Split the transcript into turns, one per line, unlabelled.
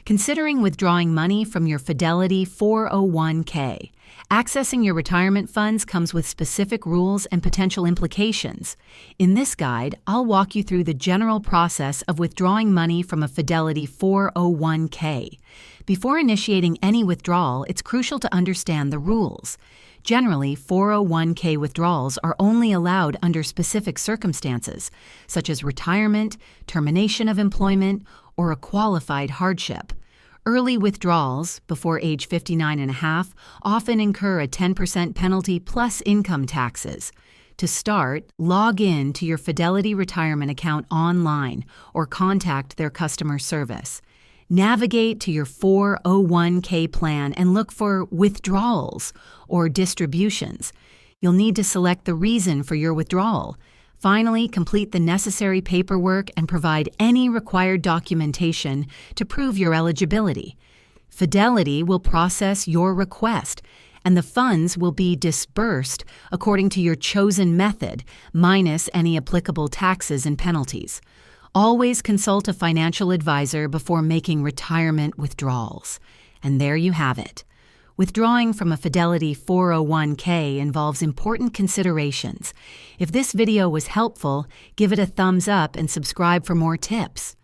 Considering withdrawing money from your Fidelity 401K. Accessing your retirement funds comes with specific rules and potential implications. In this guide, I'll walk you through the general process of withdrawing money from a Fidelity 401K. Before initiating any withdrawal, it's crucial to understand the rules. Generally, 401k withdrawals are only allowed under specific circumstances, such as retirement, termination of employment, or a qualified hardship. Early withdrawals, before age 59 and a half, often incur a 10% penalty plus income taxes. To start, log in to your Fidelity retirement account online or contact their customer service. Navigate to your 401k plan and look for withdrawals or distributions. You'll need to select the reason for your withdrawal. Finally, complete the necessary paperwork and provide any required documentation to prove your eligibility. Fidelity will process your request, and the funds will be disbursed according to your chosen method, minus any applicable taxes and penalties. Always consult a financial advisor before making retirement withdrawals. And there you have it. Withdrawing from a Fidelity 401k involves important considerations. If this video was helpful, give it a thumbs up and subscribe for more tips.